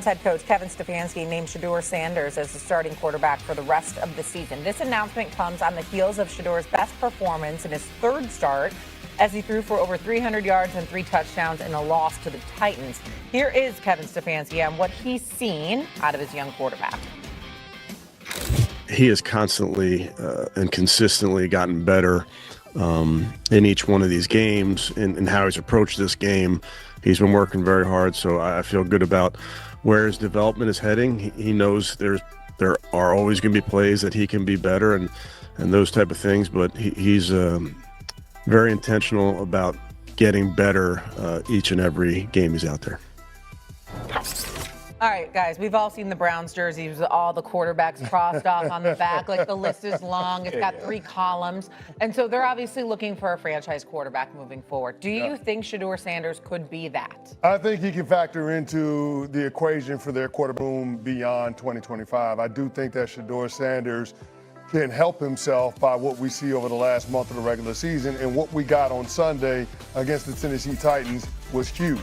Head coach Kevin Stefanski named Shedeur Sanders as the starting quarterback for the rest of the season. This announcement comes on the heels of Shedeur's best performance in his third start as he threw for over 300 yards and 3 touchdowns in a loss to the Titans. Here is Kevin Stefanski on what he's seen out of his young quarterback. He has constantly and consistently gotten better in each one of these games and how he's approached this game. He's been working very hard, so I feel good about where his development is heading. He knows there are always going to be plays that he can be better and those type of things, but he's very intentional about getting better each and every game he's out there. All right, guys, we've all seen the Browns jerseys with all the quarterbacks crossed off on the back. Like, the list is long. It's got 3 columns. And so they're obviously looking for a franchise quarterback moving forward. Do you think Shedeur Sanders could be that? I think he can factor into the equation for their quarterback room beyond 2025. I do think that Shedeur Sanders can help himself by what we see over the last month of the regular season. And what we got on Sunday against the Tennessee Titans was huge.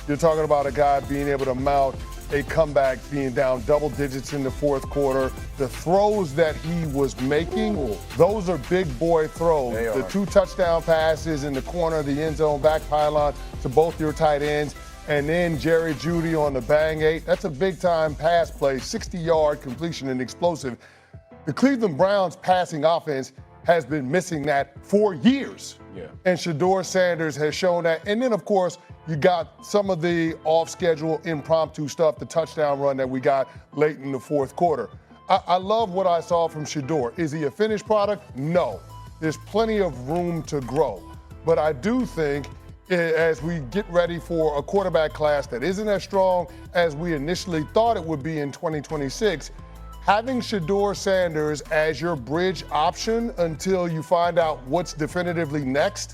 You're talking about a guy being able to mount a comeback, being down double digits in the fourth quarter. The throws that he was making, those are big boy throws. The 2 touchdown passes in the corner of the end zone, back pylon to both your tight ends. And then Jerry Jeudy on the bang 8. That's a big time pass play, 60-yard completion and explosive. The Cleveland Browns passing offense has been missing that for years. And Shedeur Sanders has shown that. And then, of course, you got some of the off-schedule impromptu stuff, the touchdown run that we got late in the fourth quarter. I love what I saw from Shedeur. Is he a finished product? No. There's plenty of room to grow. But I do think as we get ready for a quarterback class that isn't as strong as we initially thought it would be in 2026, having Shedeur Sanders as your bridge option until you find out what's definitively next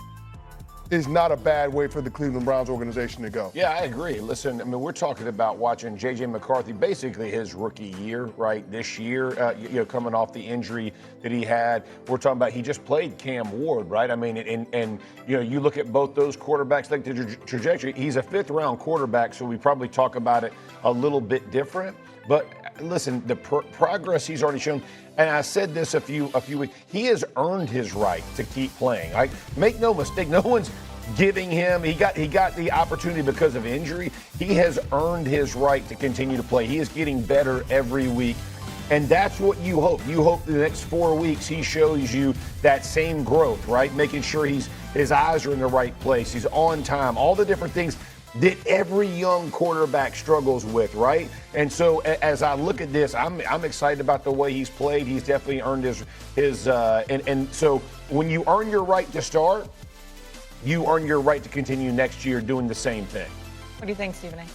is not a bad way for the Cleveland Browns organization to go. Yeah, I agree. Listen, I mean, we're talking about watching J.J. McCarthy, basically his rookie year, right, this year, coming off the injury that he had. We're talking about he just played Cam Ward, right? I mean, and you look at both those quarterbacks, like the trajectory, he's a 5th-round quarterback, so we probably talk about it a little bit different. But listen, the progress he's already shown, and I said this a few weeks, he has earned his right to keep playing. Right? Make no mistake, no one's giving him. He got the opportunity because of injury. He has earned his right to continue to play. He is getting better every week, and that's what you hope. You hope the next 4 weeks he shows you that same growth, right? Making sure his eyes are in the right place. He's on time. All the different things that every young quarterback struggles with, right? And so as I look at this, I'm excited about the way he's played. He's definitely earned his and so when you earn your right to start, you earn your right to continue next year doing the same thing. What do you think, Stephen A?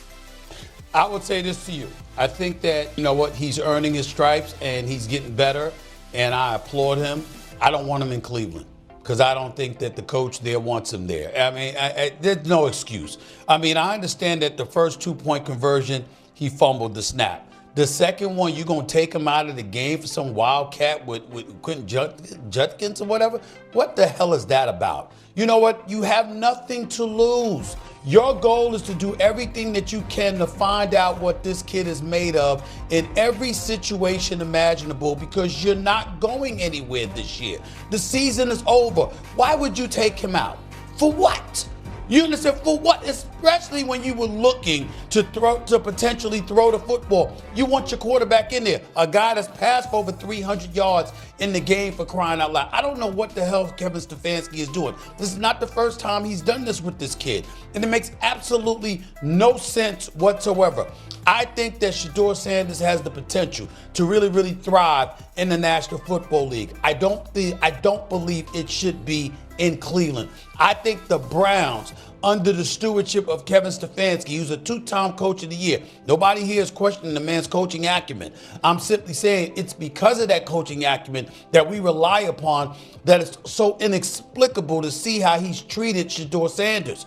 I would say this to you. I think that, he's earning his stripes and he's getting better, and I applaud him. I don't want him in Cleveland, because I don't think that the coach there wants him there. I mean, there's no excuse. I mean, I understand that the first 2-point conversion, he fumbled the snap. The second one, you're going to take him out of the game for some wildcat with Quentin Judkins or whatever? What the hell is that about? You know what? You have nothing to lose. Your goal is to do everything that you can to find out what this kid is made of in every situation imaginable, because you're not going anywhere this year. The season is over. Why would you take him out? For what? You understand? For what? Especially when you were looking to potentially throw the football. You want your quarterback in there, a guy that's passed for over 300 yards in the game, for crying out loud. I don't know what the hell Kevin Stefanski is doing. This is not the first time he's done this with this kid, and it makes absolutely no sense whatsoever. I think that Shedeur Sanders has the potential to really, really thrive in the National Football League. I don't believe it should be in Cleveland. I think the Browns, under the stewardship of Kevin Stefanski, who's a 2-time coach of the year. Nobody here is questioning the man's coaching acumen. I'm simply saying it's because of that coaching acumen that we rely upon that it's so inexplicable to see how he's treated Shedeur Sanders.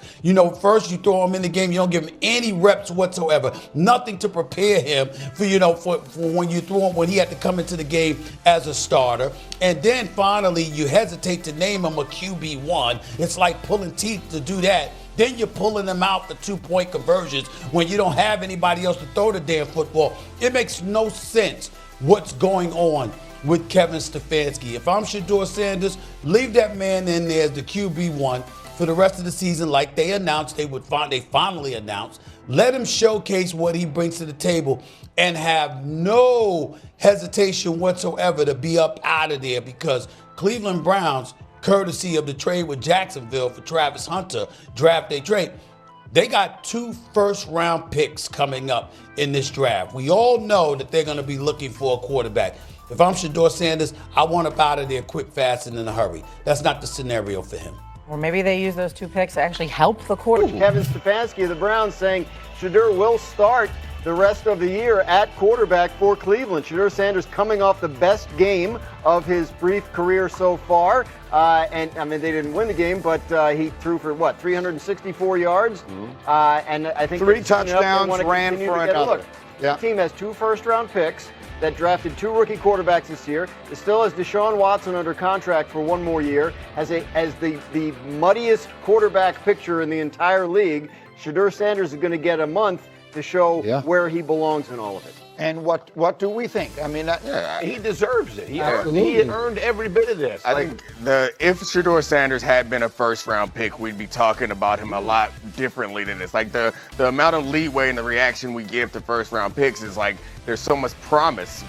First you throw him in the game, you don't give him any reps whatsoever, nothing to prepare him for when you throw him, when he had to come into the game as a starter. And then finally you hesitate to name him a QB1. It's like pulling teeth to do that. Then you're pulling them out for 2-point conversions when you don't have anybody else to throw the damn football. It makes no sense what's going on with Kevin Stefanski. If I'm Shedeur Sanders, leave that man in there as the QB1 for the rest of the season, like they announced they finally announced. Let him showcase what he brings to the table and have no hesitation whatsoever to be up out of there, because Cleveland Browns, courtesy of the trade with Jacksonville for Travis Hunter, draft day trade, they got 2 first-round picks coming up in this draft. We all know that they're going to be looking for a quarterback. If I'm Shedeur Sanders, I want up out of there quick, fast, and in a hurry. That's not the scenario for him. Or maybe they use those 2 picks to actually help the quarterback. Kevin Stefanski of the Browns saying Shedeur will start the rest of the year at quarterback for Cleveland. Shedeur Sanders coming off the best game of his brief career so far. And I mean, they didn't win the game, but he threw for 364 yards? And I think 3 touchdowns, ran for another. Look, the team has 2 first-round picks that drafted 2 rookie quarterbacks this year. It still has Deshaun Watson under contract for 1 more year. As the muddiest quarterback picture in the entire league, Shedeur Sanders is going to get a month to show where he belongs in all of it. And what do we think? I mean, he deserves it. He earned every bit of this. I think if Shedeur Sanders had been a first-round pick, we'd be talking about him a lot differently than this. Like the amount of leeway and the reaction we give to first-round picks is like there's so much promise.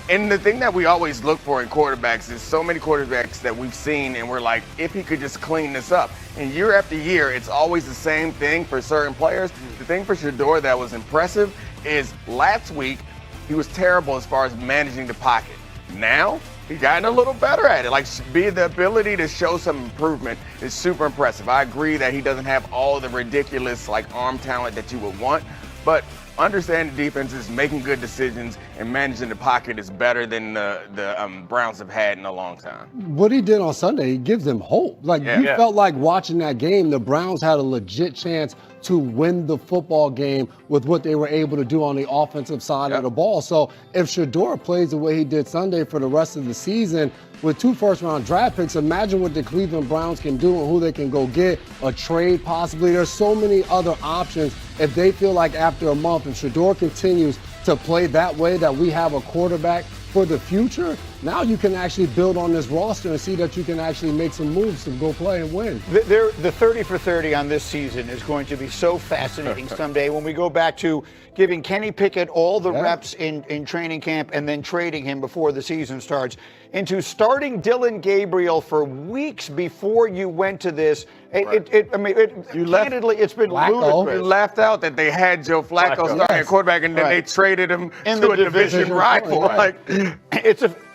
And the thing that we always look for in quarterbacks is so many quarterbacks that we've seen, and we're like, if he could just clean this up. And year after year, it's always the same thing for certain players. The thing for Shedeur that was impressive is last week, he was terrible as far as managing the pocket. Now, he's gotten a little better at it. Like, the ability to show some improvement is super impressive. I agree that he doesn't have all the ridiculous, arm talent that you would want, but understanding defenses, making good decisions, and managing the pocket is better than the Browns have had in a long time. What he did on Sunday, he gives them hope. You felt like watching that game, the Browns had a legit chance to win the football game with what they were able to do on the offensive side of the ball. So if Shedeur plays the way he did Sunday for the rest of the season with 2 first-round draft picks, imagine what the Cleveland Browns can do and who they can go get, a trade possibly. There's so many other options if they feel like after a month, if Shedeur continues to play that way, that we have a quarterback for the future, now you can actually build on this roster and see that you can actually make some moves to go play and win. The 30 for 30 on this season is going to be so fascinating someday when we go back to giving Kenny Pickett all the reps in training camp and then trading him before the season starts, into starting Dillon Gabriel for weeks before you went to this. Candidly, it's been ludicrous. You laughed out that they had Joe Flacco starting at quarterback, and then they traded him to a division rival.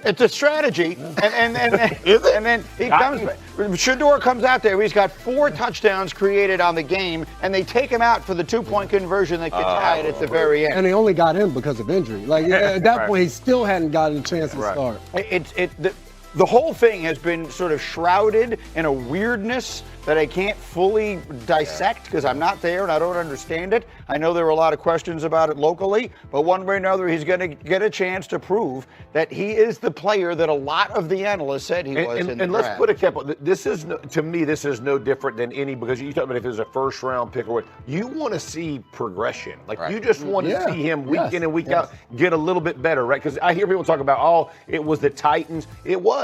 It's a strategy, and then he comes. Shedeur comes out there. He's got 4 touchdowns created on the game, and they take him out for the 2-point conversion that could tie it at the very end. And they only got him because of injury. At that point, he still hadn't gotten a chance to start. The whole thing has been sort of shrouded in a weirdness that I can't fully dissect because I'm not there and I don't understand it. I know there were a lot of questions about it locally, but one way or another, he's going to get a chance to prove that he is the player that a lot of the analysts said he was. And let's put a cap on this. To me, this is no different than any, because you talk about if it's a first-round pick or what, you want to see progression. You just want to see him week in and week out get a little bit better, right? Because I hear people talk about, it was the Titans. It was.